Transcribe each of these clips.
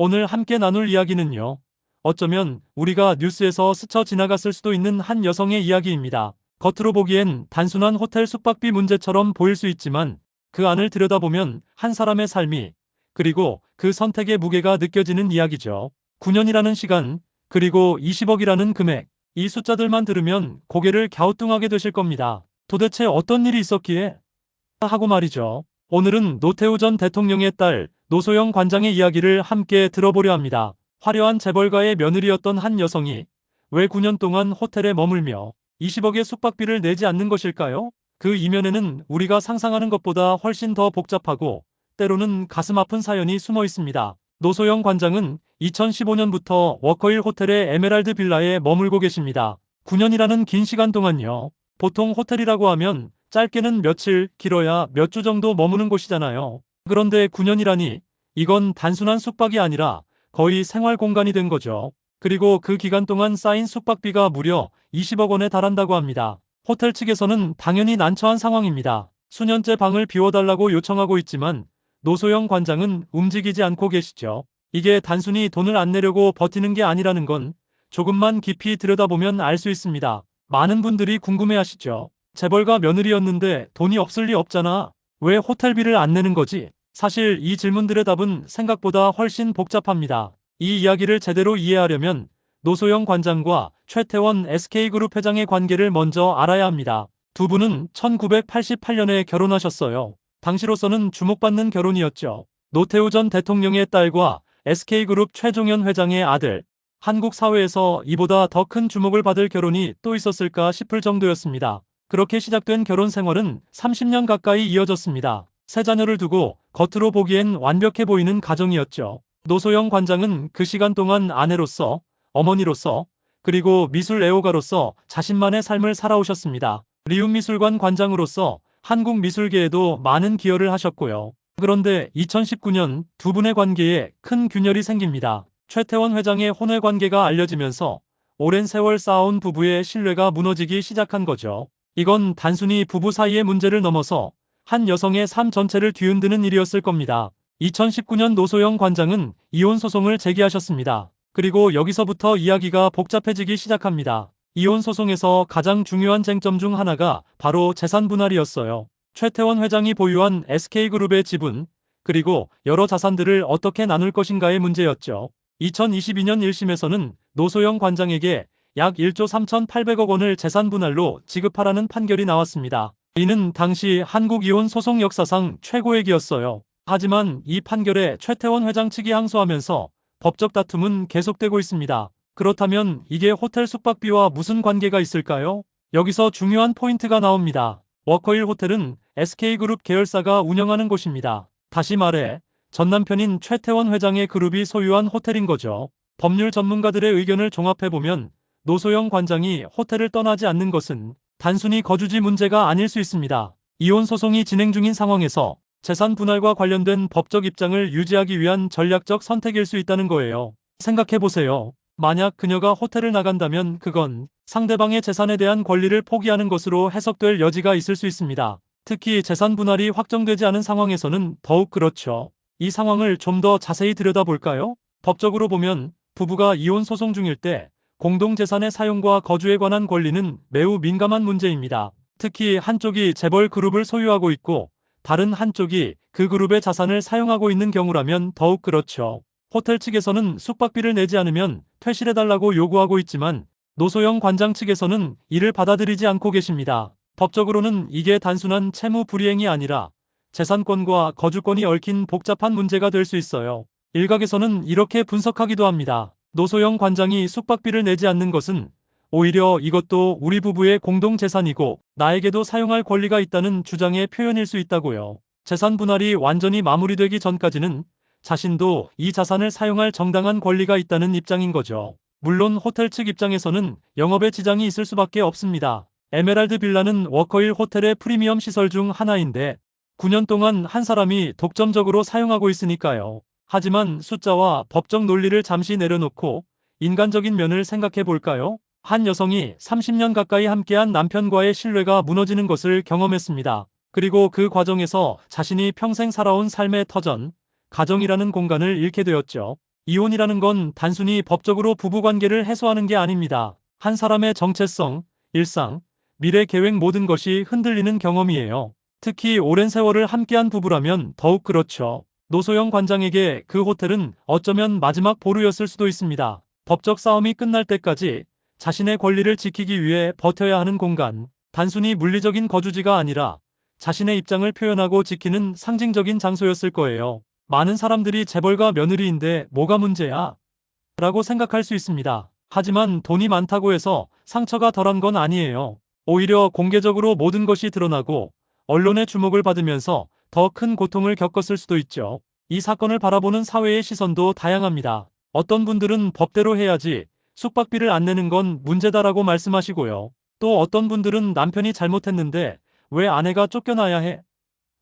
오늘 함께 나눌 이야기는요. 어쩌면 우리가 뉴스에서 스쳐 지나갔을 수도 있는 한 여성의 이야기입니다. 겉으로 보기엔 단순한 호텔 숙박비 문제처럼 보일 수 있지만 그 안을 들여다보면 한 사람의 삶이 그리고 그 선택의 무게가 느껴지는 이야기죠. 9년이라는 시간, 그리고 20억이라는 금액, 이 숫자들만 들으면 고개를 갸우뚱하게 되실 겁니다. 도대체 어떤 일이 있었기에? 하고 말이죠. 오늘은 노태우 전 대통령의 딸 노소영 관장의 이야기를 함께 들어보려 합니다. 화려한 재벌가의 며느리였던 한 여성이 왜 9년 동안 호텔에 머물며 20억의 숙박비를 내지 않는 것일까요? 그 이면에는 우리가 상상하는 것보다 훨씬 더 복잡하고 때로는 가슴 아픈 사연이 숨어 있습니다. 노소영 관장은 2015년부터 워커힐 호텔의 에메랄드 빌라에 머물고 계십니다. 9년이라는 긴 시간 동안요. 보통 호텔이라고 하면 짧게는 며칠, 길어야 몇 주 정도 머무는 곳이잖아요. 그런데 9년이라니 이건 단순한 숙박이 아니라 거의 생활 공간이 된 거죠. 그리고 그 기간 동안 쌓인 숙박비가 무려 20억 원에 달한다고 합니다. 호텔 측에서는 당연히 난처한 상황입니다. 수년째 방을 비워달라고 요청하고 있지만 노소영 관장은 움직이지 않고 계시죠. 이게 단순히 돈을 안 내려고 버티는 게 아니라는 건 조금만 깊이 들여다보면 알 수 있습니다. 많은 분들이 궁금해하시죠. 재벌가 며느리였는데 돈이 없을 리 없잖아. 왜 호텔비를 안 내는 거지? 사실 이 질문들의 답은 생각보다 훨씬 복잡합니다. 이 이야기를 제대로 이해하려면 노소영 관장과 최태원 SK그룹 회장의 관계를 먼저 알아야 합니다. 두 분은 1988년에 결혼하셨어요. 당시로서는 주목받는 결혼이었죠. 노태우 전 대통령의 딸과 SK그룹 최종현 회장의 아들. 한국 사회에서 이보다 더 큰 주목을 받을 결혼이 또 있었을까 싶을 정도였습니다. 그렇게 시작된 결혼 생활은 30년 가까이 이어졌습니다. 세 자녀를 두고 겉으로 보기엔 완벽해 보이는 가정이었죠. 노소영 관장은 그 시간 동안 아내로서, 어머니로서, 그리고 미술 애호가로서 자신만의 삶을 살아오셨습니다. 리움미술관 관장으로서 한국 미술계에도 많은 기여를 하셨고요. 그런데 2019년 두 분의 관계에 큰 균열이 생깁니다. 최태원 회장의 혼외 관계가 알려지면서 오랜 세월 쌓아온 부부의 신뢰가 무너지기 시작한 거죠. 이건 단순히 부부 사이의 문제를 넘어서 한 여성의 삶 전체를 뒤흔드는 일이었을 겁니다. 2019년 노소영 관장은 이혼 소송을 제기하셨습니다. 그리고 여기서부터 이야기가 복잡해지기 시작합니다. 이혼 소송에서 가장 중요한 쟁점 중 하나가 바로 재산 분할이었어요. 최태원 회장이 보유한 SK그룹의 지분, 그리고 여러 자산들을 어떻게 나눌 것인가의 문제였죠. 2022년 1심에서는 노소영 관장에게 약 1조 3,800억 원을 재산 분할로 지급하라는 판결이 나왔습니다. 이는 당시 한국 이혼 소송 역사상 최고액이었어요. 하지만 이 판결에 최태원 회장 측이 항소하면서 법적 다툼은 계속되고 있습니다. 그렇다면 이게 호텔 숙박비와 무슨 관계가 있을까요? 여기서 중요한 포인트가 나옵니다. 워커힐 호텔은 SK그룹 계열사가 운영하는 곳입니다. 다시 말해 전남편인 최태원 회장의 그룹이 소유한 호텔인 거죠. 법률 전문가들의 의견을 종합해보면 노소영 관장이 호텔을 떠나지 않는 것은 단순히 거주지 문제가 아닐 수 있습니다. 이혼 소송이 진행 중인 상황에서 재산 분할과 관련된 법적 입장을 유지하기 위한 전략적 선택일 수 있다는 거예요. 생각해보세요. 만약 그녀가 호텔을 나간다면 그건 상대방의 재산에 대한 권리를 포기하는 것으로 해석될 여지가 있을 수 있습니다. 특히 재산 분할이 확정되지 않은 상황에서는 더욱 그렇죠. 이 상황을 좀 더 자세히 들여다볼까요? 법적으로 보면 부부가 이혼 소송 중일 때 공동재산의 사용과 거주에 관한 권리는 매우 민감한 문제입니다. 특히 한쪽이 재벌 그룹을 소유하고 있고 다른 한쪽이 그 그룹의 자산을 사용하고 있는 경우라면 더욱 그렇죠. 호텔 측에서는 숙박비를 내지 않으면 퇴실해달라고 요구하고 있지만 노소영 관장 측에서는 이를 받아들이지 않고 계십니다. 법적으로는 이게 단순한 채무 불이행이 아니라 재산권과 거주권이 얽힌 복잡한 문제가 될 수 있어요. 일각에서는 이렇게 분석하기도 합니다. 노소영 관장이 숙박비를 내지 않는 것은 오히려 이것도 우리 부부의 공동재산이고 나에게도 사용할 권리가 있다는 주장의 표현일 수 있다고요. 재산 분할이 완전히 마무리되기 전까지는 자신도 이 자산을 사용할 정당한 권리가 있다는 입장인 거죠. 물론 호텔 측 입장에서는 영업에 지장이 있을 수밖에 없습니다. 에메랄드 빌라는 워커힐 호텔의 프리미엄 시설 중 하나인데 9년 동안 한 사람이 독점적으로 사용하고 있으니까요. 하지만 숫자와 법적 논리를 잠시 내려놓고 인간적인 면을 생각해 볼까요? 한 여성이 30년 가까이 함께한 남편과의 신뢰가 무너지는 것을 경험했습니다. 그리고 그 과정에서 자신이 평생 살아온 삶의 터전, 가정이라는 공간을 잃게 되었죠. 이혼이라는 건 단순히 법적으로 부부관계를 해소하는 게 아닙니다. 한 사람의 정체성, 일상, 미래 계획 모든 것이 흔들리는 경험이에요. 특히 오랜 세월을 함께한 부부라면 더욱 그렇죠. 노소영 관장에게 그 호텔은 어쩌면 마지막 보루였을 수도 있습니다. 법적 싸움이 끝날 때까지 자신의 권리를 지키기 위해 버텨야 하는 공간, 단순히 물리적인 거주지가 아니라 자신의 입장을 표현하고 지키는 상징적인 장소였을 거예요. 많은 사람들이 재벌가 며느리인데 뭐가 문제야? 라고 생각할 수 있습니다. 하지만 돈이 많다고 해서 상처가 덜한 건 아니에요. 오히려 공개적으로 모든 것이 드러나고 언론의 주목을 받으면서 더 큰 고통을 겪었을 수도 있죠. 이 사건을 바라보는 사회의 시선도 다양합니다. 어떤 분들은 법대로 해야지 숙박비를 안 내는 건 문제다라고 말씀하시고요. 또 어떤 분들은 남편이 잘못했는데 왜 아내가 쫓겨나야 해?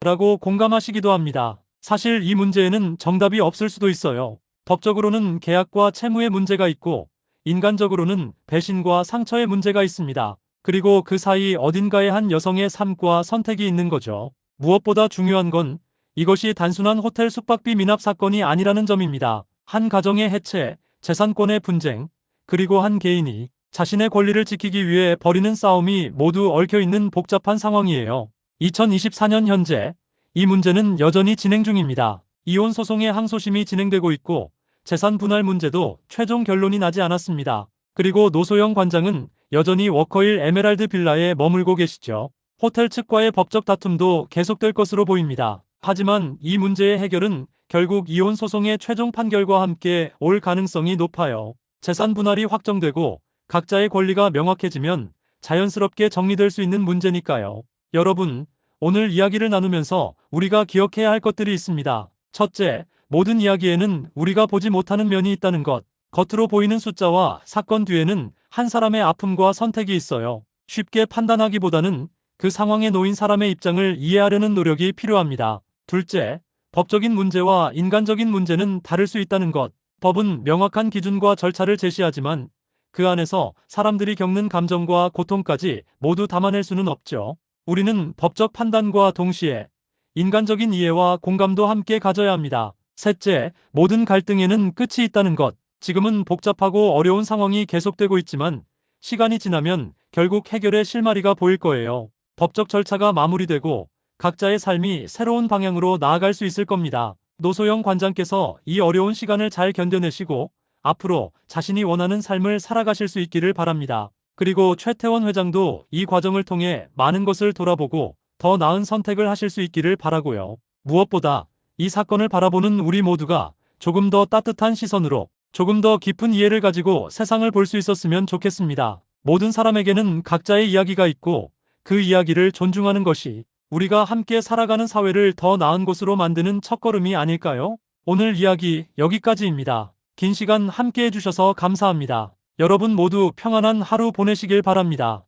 라고 공감하시기도 합니다. 사실 이 문제에는 정답이 없을 수도 있어요. 법적으로는 계약과 채무의 문제가 있고 인간적으로는 배신과 상처의 문제가 있습니다. 그리고 그 사이 어딘가에 한 여성의 삶과 선택이 있는 거죠. 무엇보다 중요한 건 이것이 단순한 호텔 숙박비 미납 사건이 아니라는 점입니다. 한 가정의 해체, 재산권의 분쟁, 그리고 한 개인이 자신의 권리를 지키기 위해 벌이는 싸움이 모두 얽혀있는 복잡한 상황이에요. 2024년 현재 이 문제는 여전히 진행 중입니다. 이혼 소송의 항소심이 진행되고 있고 재산 분할 문제도 최종 결론이 나지 않았습니다. 그리고 노소영 관장은 여전히 워커힐 에메랄드 빌라에 머물고 계시죠. 호텔 측과의 법적 다툼도 계속될 것으로 보입니다. 하지만 이 문제의 해결은 결국 이혼 소송의 최종 판결과 함께 올 가능성이 높아요. 재산 분할이 확정되고 각자의 권리가 명확해지면 자연스럽게 정리될 수 있는 문제니까요. 여러분, 오늘 이야기를 나누면서 우리가 기억해야 할 것들이 있습니다. 첫째, 모든 이야기에는 우리가 보지 못하는 면이 있다는 것. 겉으로 보이는 숫자와 사건 뒤에는 한 사람의 아픔과 선택이 있어요. 쉽게 판단하기보다는 그 상황에 놓인 사람의 입장을 이해하려는 노력이 필요합니다. 둘째, 법적인 문제와 인간적인 문제는 다를 수 있다는 것. 법은 명확한 기준과 절차를 제시하지만 그 안에서 사람들이 겪는 감정과 고통까지 모두 담아낼 수는 없죠. 우리는 법적 판단과 동시에 인간적인 이해와 공감도 함께 가져야 합니다. 셋째, 모든 갈등에는 끝이 있다는 것. 지금은 복잡하고 어려운 상황이 계속되고 있지만 시간이 지나면 결국 해결의 실마리가 보일 거예요. 법적 절차가 마무리되고 각자의 삶이 새로운 방향으로 나아갈 수 있을 겁니다. 노소영 관장께서 이 어려운 시간을 잘 견뎌내시고 앞으로 자신이 원하는 삶을 살아가실 수 있기를 바랍니다. 그리고 최태원 회장도 이 과정을 통해 많은 것을 돌아보고 더 나은 선택을 하실 수 있기를 바라고요. 무엇보다 이 사건을 바라보는 우리 모두가 조금 더 따뜻한 시선으로 조금 더 깊은 이해를 가지고 세상을 볼 수 있었으면 좋겠습니다. 모든 사람에게는 각자의 이야기가 있고 그 이야기를 존중하는 것이 우리가 함께 살아가는 사회를 더 나은 곳으로 만드는 첫걸음이 아닐까요? 오늘 이야기 여기까지입니다. 긴 시간 함께 해주셔서 감사합니다. 여러분 모두 평안한 하루 보내시길 바랍니다.